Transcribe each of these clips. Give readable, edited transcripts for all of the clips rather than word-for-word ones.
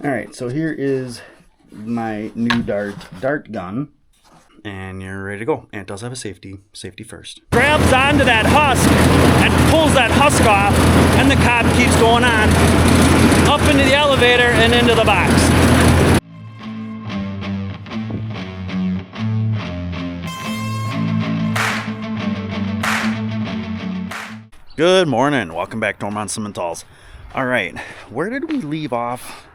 Alright, so here is my new dart gun. And you're ready to go. And it does have a safety first. Grabs onto that husk and pulls that husk off, and the cob keeps going on up into the elevator and into the box. Good morning. Welcome back to Ohrmundt Simmentals. Alright, where did we leave off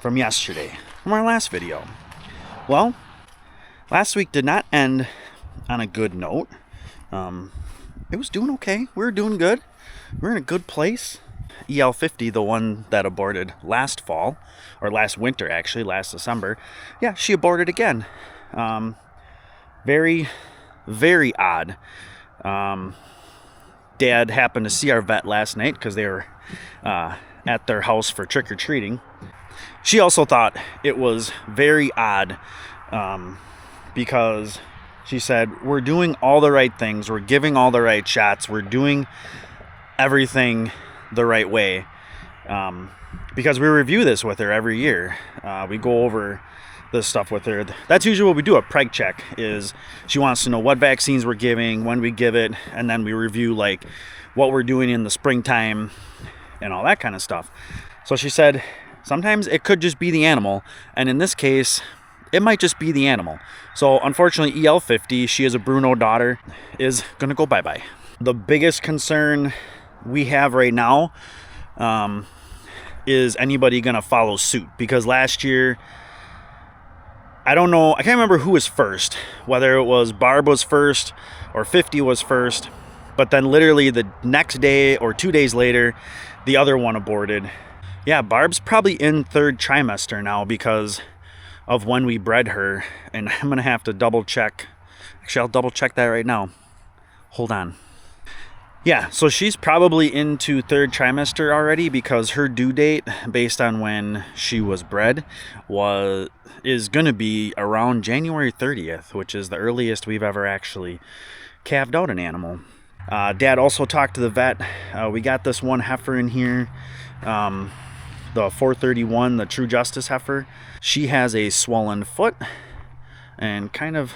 from yesterday, from our last video? Well, last week did not end on a good note. It was doing okay. We were doing good. We're in a good place. EL50, the one that aborted last fall, or last winter actually, last December, yeah, she aborted again. Very, very odd. Dad happened to see our vet last night because they were at their house for trick-or-treating. She also thought it was very odd because she said, we're doing all the right things, we're giving all the right shots, we're doing everything the right way. Because we review this with her every year. We go over this stuff with her. That's usually what we do. A preg check is she wants to know what vaccines we're giving, when we give it, and then we review like what we're doing in the springtime and all that kind of stuff. So she said sometimes it could just be the animal, and in this case it might just be the animal. So unfortunately EL50, she is a Bruno daughter, is gonna go bye-bye. The biggest concern we have right now is anybody gonna follow suit, because last year, I don't know, I can't remember who was first, whether it was Barb was first or 50 was first, but then literally the next day or 2 days later, the other one aborted. Yeah, Barb's probably in third trimester now because of when we bred her, and I'm gonna have to double check. Actually, I'll double check that right now. Hold on. Yeah, so she's probably into third trimester already because her due date, based on when she was bred, is going to be around January 30th, which is the earliest we've ever actually calved out an animal. Dad also talked to the vet. We got this one heifer in here, the 431, the True Justice heifer. She has a swollen foot and kind of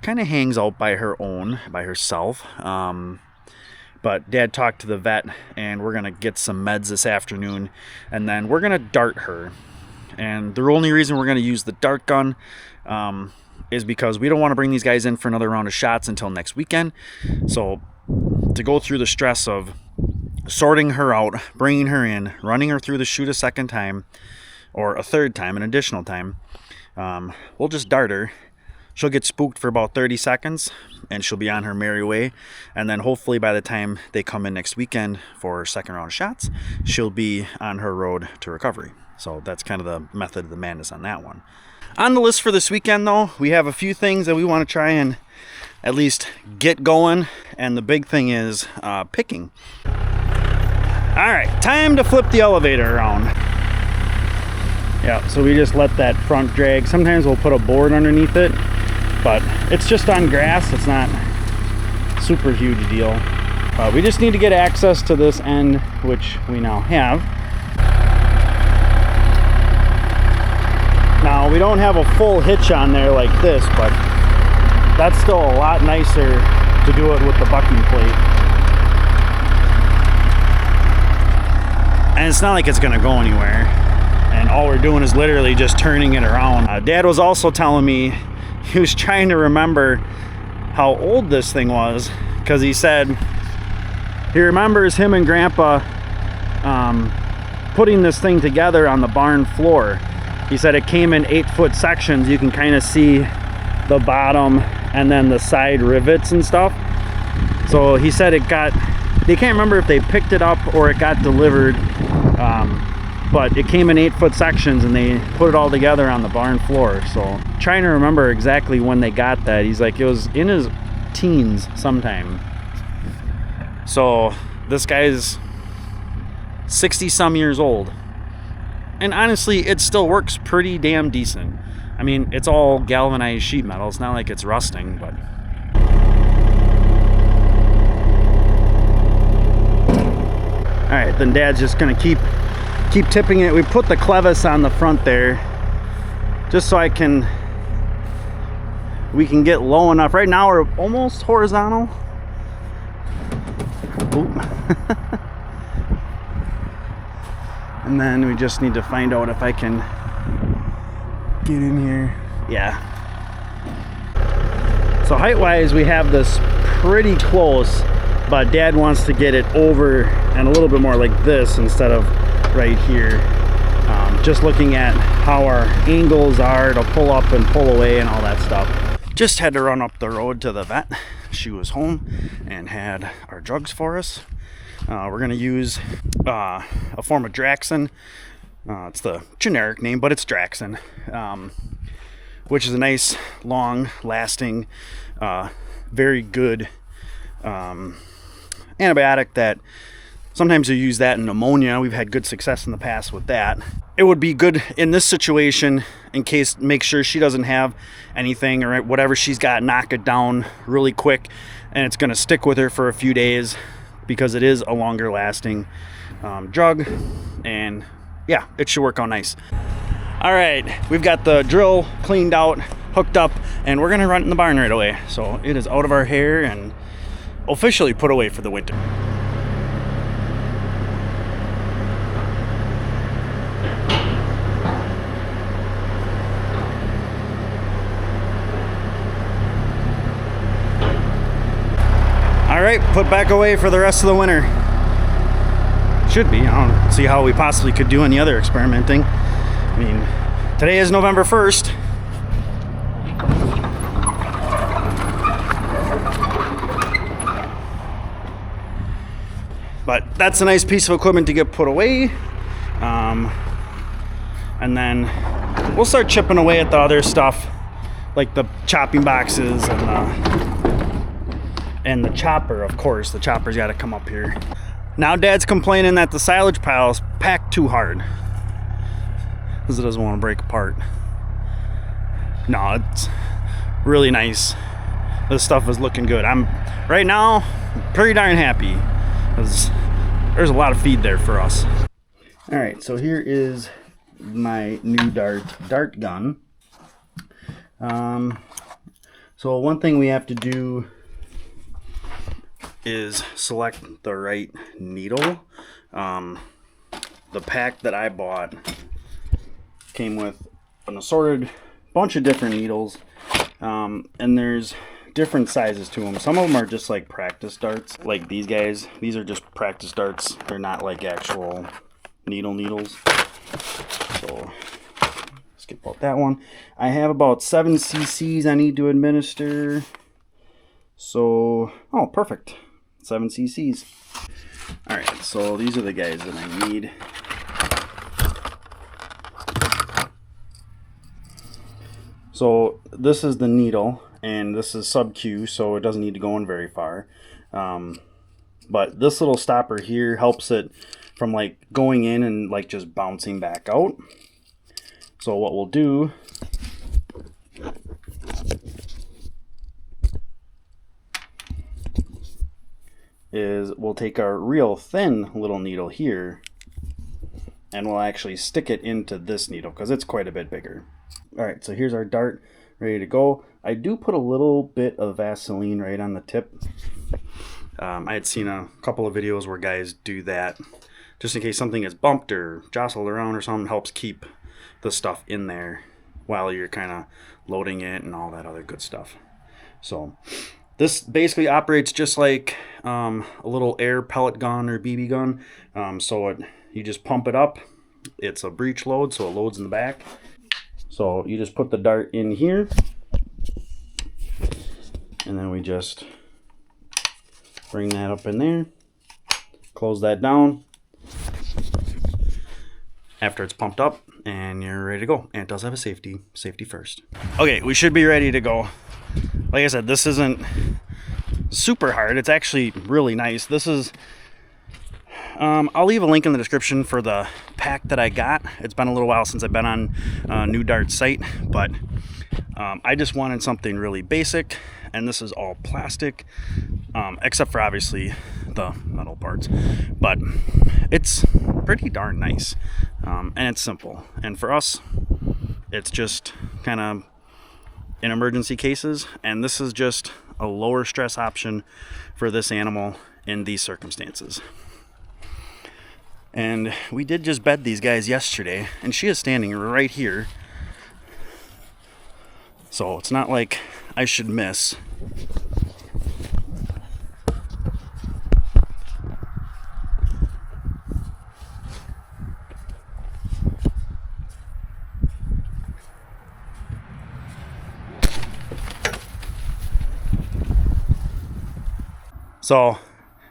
hangs out by herself. But Dad talked to the vet, and we're going to get some meds this afternoon, and then we're going to dart her. And the only reason we're going to use the dart gun is because we don't want to bring these guys in for another round of shots until next weekend. So to go through the stress of sorting her out, bringing her in, running her through the chute a second time, or a third time, an additional time, we'll just dart her. She'll get spooked for about 30 seconds, and she'll be on her merry way. And then hopefully by the time they come in next weekend for second round of shots, she'll be on her road to recovery. So that's kind of the method of the madness on that one. On the list for this weekend, though, we have a few things that we want to try and at least get going. And the big thing is picking. All right, time to flip the elevator around. Yeah, so we just let that front drag. Sometimes we'll put a board underneath it, but it's just on grass. It's not super huge deal. We just need to get access to this end, which we now have. Now, we don't have a full hitch on there like this, but that's still a lot nicer to do it with the bucking plate. And it's not like it's gonna go anywhere. And all we're doing is literally just turning it around. Dad was also telling me he was trying to remember how old this thing was, because he said he remembers him and Grandpa putting this thing together on the barn floor. He said it came in 8-foot sections. You can kind of see the bottom and then the side rivets and stuff. So he said they can't remember if they picked it up or it got delivered, but it came in 8-foot sections and they put it all together on the barn floor. So trying to remember exactly when they got that. He's like, it was in his teens sometime. So this guy's 60 some years old, and honestly it still works pretty damn decent. I mean, it's all galvanized sheet metal. It's not like it's rusting, but all right, then Dad's just gonna keep keep tipping it. We put the clevis on the front there just so we can get low enough. Right now we're almost horizontal. And then we just need to find out if I can get in here. Yeah. So height wise we have this pretty close, but Dad wants to get it over and a little bit more like this instead of right here. Just looking at how our angles are to pull up and pull away and all that stuff. Just had to run up the road to the vet. She was home and had our drugs for us. We're going to use a form of Draxxin. It's the generic name, but it's Draxxin, which is a nice, long-lasting, very good antibiotic that sometimes you use that in pneumonia. We've had good success in the past with that. It would be good in this situation in case, make sure she doesn't have anything or whatever she's got, knock it down really quick, and it's going to stick with her for a few days because it is a longer lasting drug, and yeah, it should work out nice. All right, we've got the drill cleaned out, hooked up, and we're going to run it in the barn right away. So it is out of our hair and officially put away for the winter. All right, put back away for the rest of the winter. Should be. I don't see how we possibly could do any other experimenting. I mean, today is November 1st. But that's a nice piece of equipment to get put away. And then we'll start chipping away at the other stuff, like the chopping boxes and the chopper, of course. The chopper's got to come up here. Now Dad's complaining that the silage pile's packed too hard because it doesn't want to break apart. No, it's really nice. This stuff is looking good. I'm right now pretty darn happy because there's a lot of feed there for us. All right, so here is my new dart gun. So one thing we have to do is select the right needle. The pack that I bought came with an assorted bunch of different needles, and there's different sizes to them. Some of them are just like practice darts, like these guys. These are just practice darts. They're not like actual needles. So skip out that one. I have about 7 cc's I need to administer. So, oh, perfect. 7 cc's. Alright, so these are the guys that I need. So this is the needle, and this is sub Q, so it doesn't need to go in very far. But this little stopper here helps it from like going in and like just bouncing back out. So what we'll do is we'll take our real thin little needle here and we'll actually stick it into this needle because it's quite a bit bigger. All right, so here's our dart ready to go. I do put a little bit of Vaseline right on the tip. I had seen a couple of videos where guys do that just in case something is bumped or jostled around or something. Helps keep the stuff in there while you're kind of loading it and all that other good stuff. So this basically operates just like a little air pellet gun or BB gun. You just pump it up. It's a breech load, so it loads in the back. So you just put the dart in here, and then we just bring that up in there, close that down after it's pumped up, and you're ready to go. And it does have a safety first. Okay, we should be ready to go. Like I said, this isn't super hard. It's actually really nice. This is, I'll leave a link in the description for the pack that I got. It's been a little while since I've been on Pneu-Dart's site, but I just wanted something really basic, and this is all plastic, except for obviously the metal parts. But it's pretty darn nice. And it's simple. And for us, it's just kind of in emergency cases. And this is just a lower stress option for this animal in these circumstances. And we did just bed these guys yesterday, and she is standing right here. So it's not like I should miss. So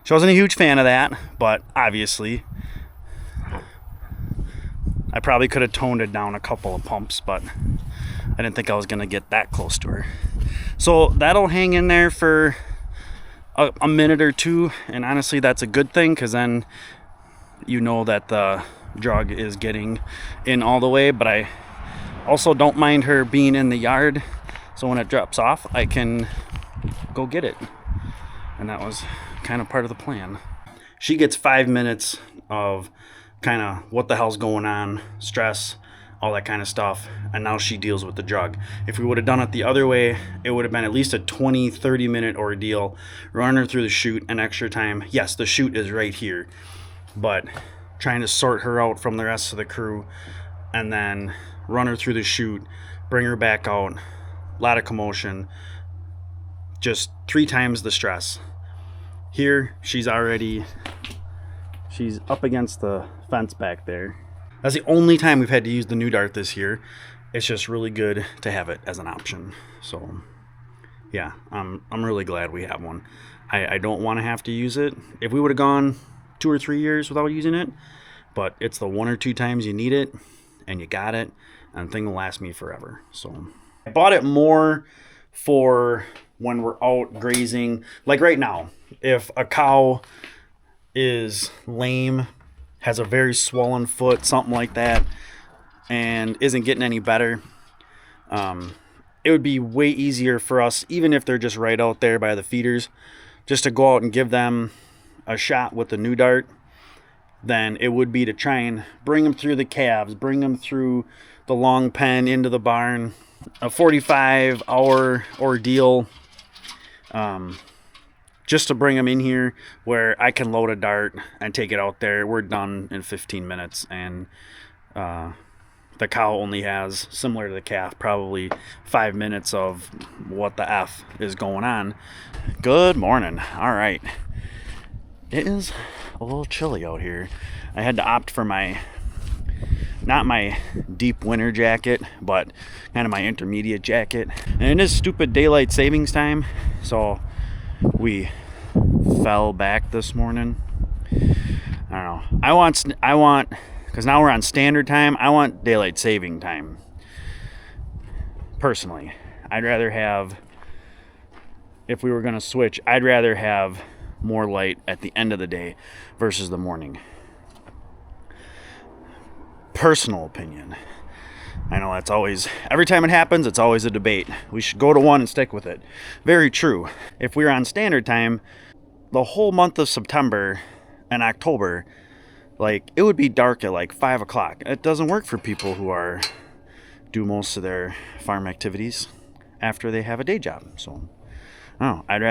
she wasn't a huge fan of that, but obviously I probably could have toned it down a couple of pumps, but I didn't think I was going to get that close to her. So that'll hang in there for a minute or two, and honestly that's a good thing, because then you know that the drug is getting in all the way. But I also don't mind her being in the yard, so when it drops off I can go get it. And that was kind of part of the plan. She gets 5 minutes of kind of what the hell's going on, stress, all that kind of stuff, and now she deals with the drug. If we would have done it the other way, it would have been at least a 20-30 minute ordeal, running her through the chute, and extra time. Yes, the chute is right here, but trying to sort her out from the rest of the crew, and then run her through the chute, bring her back out, a lot of commotion, just 3 times the stress. Here, she's up against the fence back there. That's the only time we've had to use the Pneu-Dart this year. It's just really good to have it as an option. So yeah, I'm really glad we have one. I don't want to have to use it. If we would have gone 2 or 3 years without using it, but it's the 1 or 2 times you need it and you got it, and the thing will last me forever. So I bought it more for when we're out grazing. Like right now, if a cow is lame, has a very swollen foot, something like that, and isn't getting any better, it would be way easier for us, even if they're just right out there by the feeders, just to go out and give them a shot with the Pneu-Dart, than it would be to try and bring them through the calves, bring them through the long pen into the barn, a 45-hour ordeal, just to bring them in here where I can load a dart and take it out there. We're done in 15 minutes, and the cow only has, similar to the calf, probably 5 minutes of what the F is going on. Good morning. All right. It is a little chilly out here. I had to opt for not my deep winter jacket, but kind of my intermediate jacket. And it is stupid daylight savings time, so we fell back this morning. I don't know. I want, because now we're on standard time, I want daylight saving time. Personally, I'd rather have, if we were going to switch, I'd rather have more light at the end of the day versus the morning. Personal opinion. I know that's always, every time it happens, it's always a debate. We should go to one and stick with it. Very true. If we were on standard time, the whole month of September and October, like, it would be dark at like 5 o'clock. It doesn't work for people who do most of their farm activities after they have a day job. So, I don't know. I'd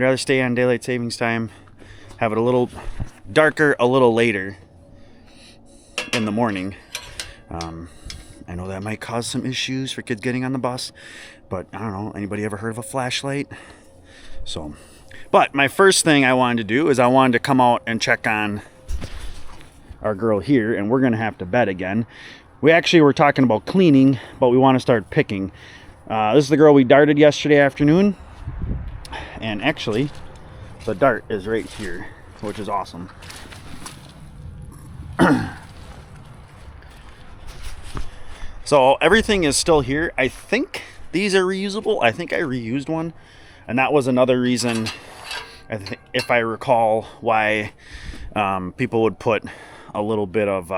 rather stay on daylight savings time, have it a little darker, a little later in the morning. I know that might cause some issues for kids getting on the bus, but I don't know. Anybody ever heard of a flashlight? So, but my first thing I wanted to do is I wanted to come out and check on our girl here, and we're going to have to bed again. We actually were talking about cleaning, but we want to start picking. This is the girl we darted yesterday afternoon, and actually the dart is right here, which is awesome. So everything is still here. I think these are reusable. I think I reused one, and that was another reason, I think, if I recall, why people would put a little bit of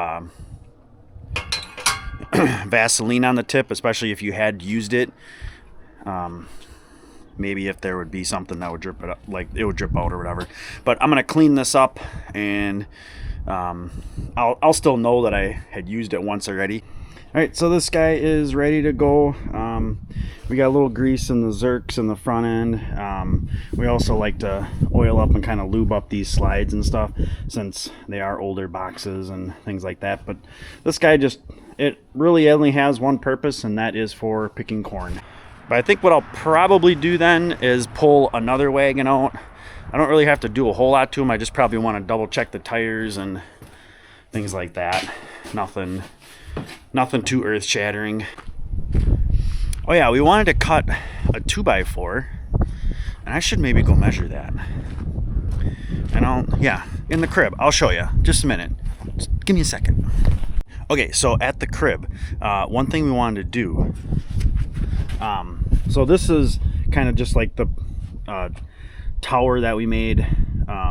Vaseline on the tip, especially if you had used it. Maybe if there would be something that would drip it up, like it would drip out or whatever. But I'm gonna clean this up and I'll still know that I had used it once already. All right, so this guy is ready to go. We got a little grease in the zerks in the front end. We also like to oil up and kind of lube up these slides and stuff, since they are older boxes and things like that. But this guy it really only has one purpose, and that is for picking corn. But I think what I'll probably do then is pull another wagon out. I don't really have to do a whole lot to them. I just probably want to double check the tires and things like that. Nothing too earth shattering. Oh yeah, we wanted to cut a 2x4, and I should maybe go measure that. And in the crib, I'll show you. Just a minute. Just give me a second. Okay, so at the crib, one thing we wanted to do. So this is kind of just like the tower that we made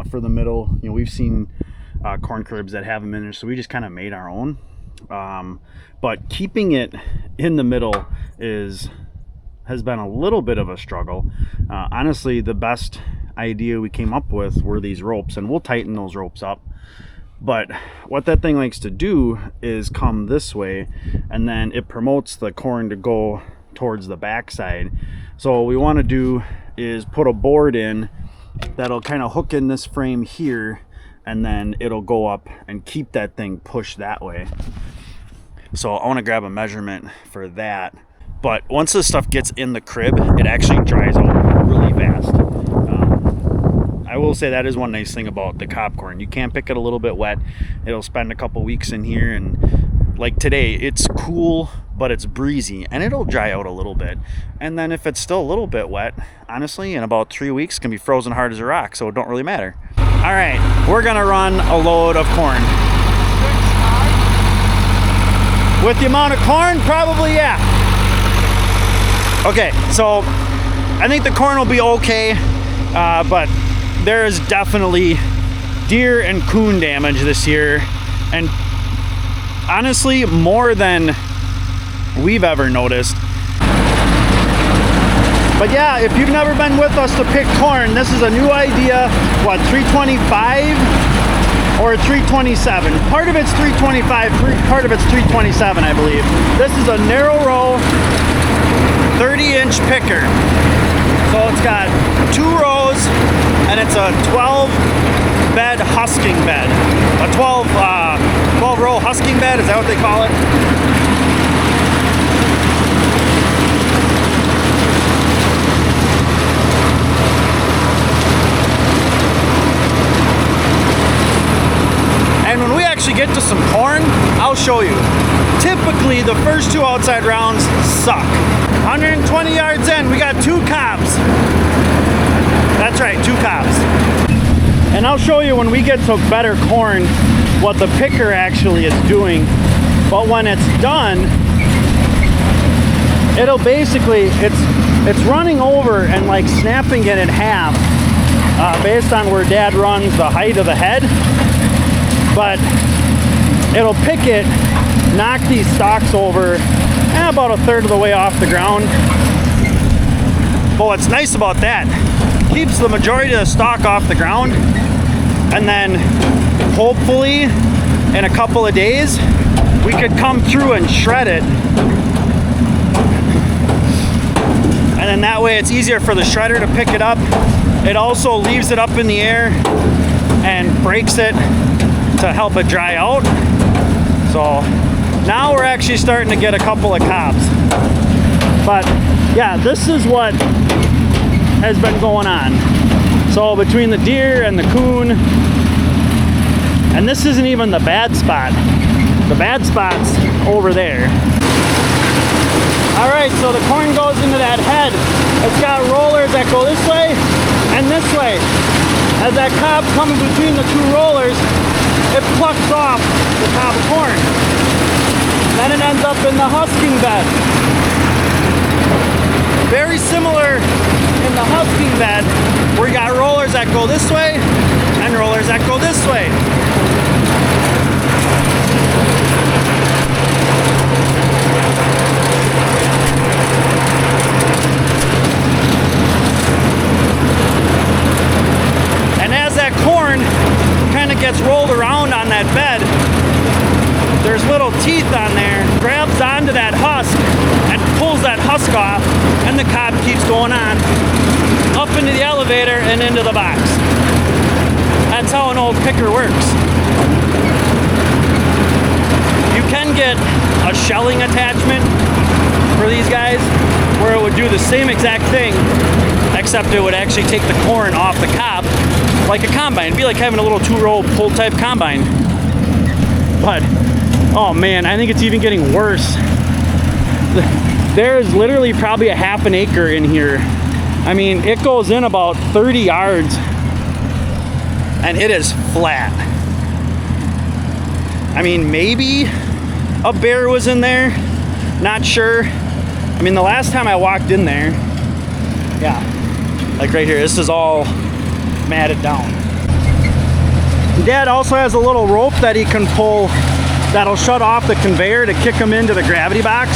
for the middle. You know, we've seen corn cribs that have them in there, so we just kind of made our own. But keeping it in the middle has been a little bit of a struggle. Honestly, the best idea we came up with were these ropes, and we'll tighten those ropes up. But what that thing likes to do is come this way, and then it promotes the corn to go towards the backside. So what we want to do is put a board in that'll kind of hook in this frame here, and then it'll go up and keep that thing pushed that way. So I want to grab a measurement for that. But once this stuff gets in the crib, it actually dries out really fast. I will say that is one nice thing about the cob corn. You can pick it a little bit wet. It'll spend a couple weeks in here, and like today, it's cool, but it's breezy, and it'll dry out a little bit. And then if it's still a little bit wet, honestly, in about 3 weeks, it can be frozen hard as a rock, so it don't really matter. All right, we're gonna run a load of corn. With the amount of corn, probably, yeah. Okay, so I think the corn will be okay, but there is definitely deer and coon damage this year, and honestly, more than we've ever noticed. But yeah, if you've never been with us to pick corn, this is a new idea. What, 325 or 327? Part of it's 325, part of it's 327, I believe. This is a narrow row, 30-inch picker. So it's got 2 rows, and it's a 12-bed husking bed. A 12-row husking bed, is that what they call it? And when we actually get to some corn, I'll show you. Typically, the first 2 outside rounds suck. 120 yards in, we got 2 cobs. That's right, 2 cobs. And I'll show you when we get to better corn what the picker actually is doing. But when it's done, it'll basically, it's running over and like snapping it in half based on where Dad runs the height of the head. But it'll pick it, knock these stalks over about 1/3 of the way off the ground. But what's nice about that, keeps the majority of the stalk off the ground, and then hopefully in a couple of days we could come through and shred it, and then that way it's easier for the shredder to pick it up. It also leaves it up in the air and breaks it to help it dry out. So now we're actually starting to get a couple of cobs. But yeah, this is what has been going on. So between the deer and the coon, and this isn't even the bad spot. The bad spot's over there. All right, so the corn goes into that head. It's got rollers that go this way and this way. As that cob comes between the 2 rollers, it plucks off the cob of corn. Then it ends up in the husking bed. Very similar in the husking bed, where you got rollers that go this way and rollers that go this way. And as that corn kind of gets rolled around on that bed, there's little teeth on there, grabs onto that husk and pulls that husk off, and the cob keeps going on up into the elevator and into the box. That's how an old picker works. You can get a shelling attachment for these guys where it would do the same exact thing, except it would actually take the corn off the cob like a combine. It'd be like having a little 2-row pull type combine. But oh man, I think it's even getting worse. There's literally probably a half an acre in here. I mean, it goes in about 30 yards and it is flat. I mean, maybe a bear was in there, not sure. I mean, the last time I walked in there, yeah, like right here, this is all matted down. Dad also has a little rope that he can pull that'll shut off the conveyor to kick them into the gravity box.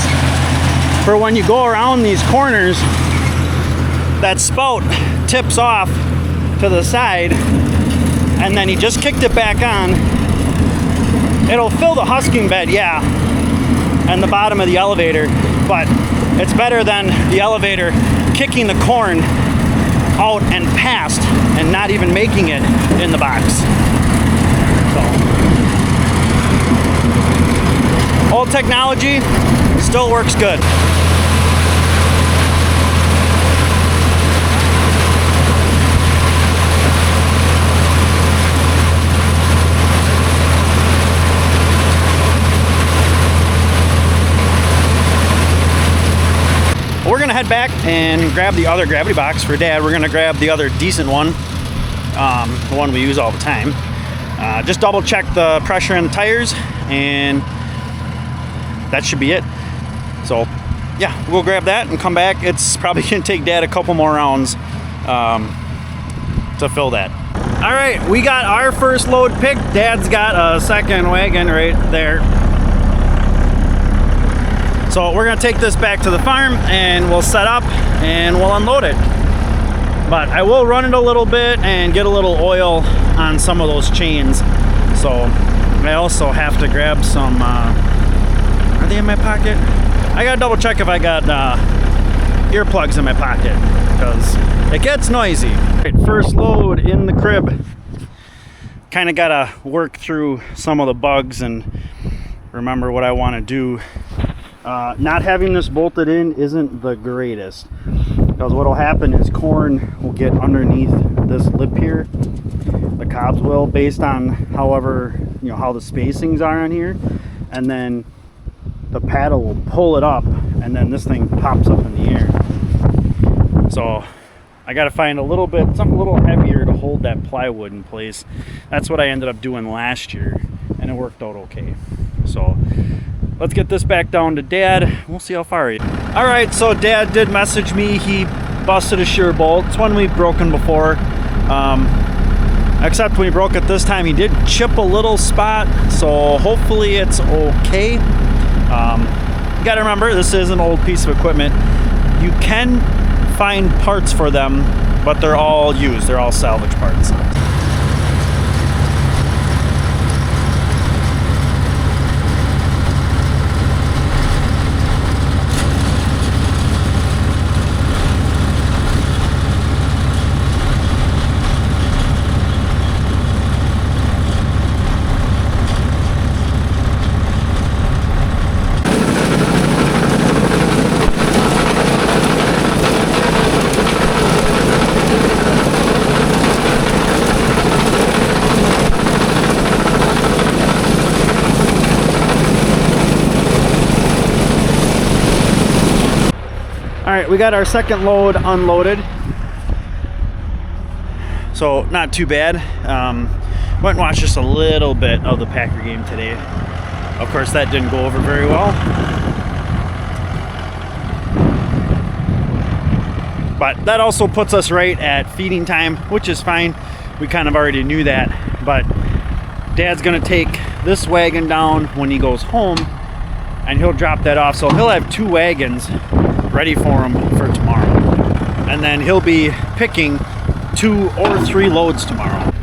For when you go around these corners, that spout tips off to the side, and then he just kicked it back on. It'll fill the husking bed, yeah, and the bottom of the elevator, but it's better than the elevator kicking the corn out and past and not even making it in the box. So, old technology still works good. We're gonna head back and grab the other gravity box for Dad. We're gonna grab the other decent one, the one we use all the time. Just double check the pressure in the tires, and that should be it. So yeah, we'll grab that and come back. It's probably gonna take Dad a couple more rounds to fill that. All right, we got our first load picked. Dad's got a second wagon right there. So we're gonna take this back to the farm and we'll set up and we'll unload it. But I will run it a little bit and get a little oil on some of those chains. So I also have to grab some, are they in my pocket? I gotta double check if I got earplugs in my pocket, because it gets noisy. Right, first load in the crib. Kind of gotta work through some of the bugs and remember what I wanna do. Not having this bolted in isn't the greatest, because what will happen is corn will get underneath this lip here. The cobs will, based on however, you know, how the spacings are on here, and then the paddle will pull it up, and then this thing pops up in the air. So I got to find a little bit, something a little heavier to hold that plywood in place. That's what I ended up doing last year, and it worked out okay. So let's get this back down to Dad. We'll see how far he is. All right, so Dad did message me. He busted a shear bolt. It's one we've broken before. Except when he broke it this time, he did chip a little spot. So hopefully it's okay. You gotta remember, this is an old piece of equipment. You can find parts for them, but they're all used. They're all salvage parts. All right, we got our second load unloaded. So not too bad. Went and watched just a little bit of the Packer game today. Of course, that didn't go over very well. But that also puts us right at feeding time, which is fine. We kind of already knew that. But Dad's gonna take this wagon down when he goes home, and he'll drop that off. So he'll have 2 wagons ready for him for tomorrow. And then he'll be picking 2 or 3 loads tomorrow.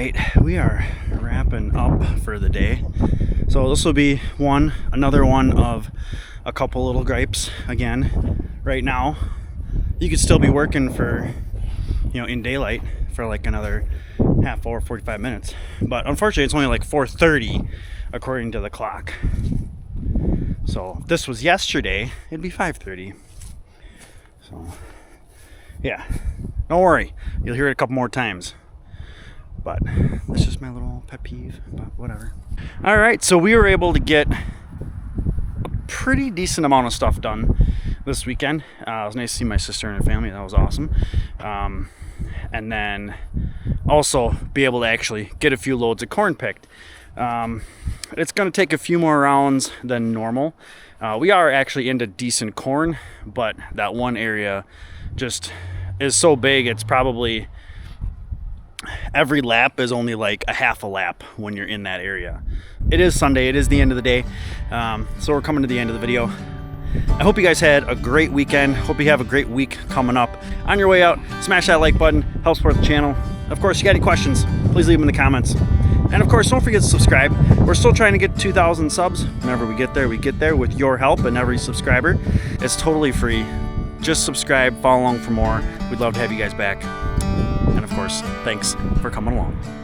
right, we are wrapping up for the day. So this will be another one of a couple little gripes again. Right now, you could still be working for, in daylight for like another half hour, 45 minutes. But unfortunately, it's only like 4:30 according to the clock. So if this was yesterday, it'd be 5:30. So yeah, don't worry, you'll hear it a couple more times. But that's just my little pet peeve, but whatever. All right, so we were able to get a pretty decent amount of stuff done this weekend. It was nice to see my sister and her family. That was awesome. And then also be able to actually get a few loads of corn picked. It's going to take a few more rounds than normal. We are actually into decent corn, but that one area just is so big, it's probably every lap is only like a half a lap when you're in that area. It is Sunday, it is the end of the day, so we're coming to the end of the video. I hope you guys had a great weekend. Hope you have a great week coming up. On your way out, smash that like button, help support the channel. Of course, if you got any questions, please leave them in the comments. And of course, don't forget to subscribe. We're still trying to get 2,000 subs. Whenever we get there with your help and every subscriber. It's totally free. Just subscribe, follow along for more. We'd love to have you guys back. And of course, thanks for coming along.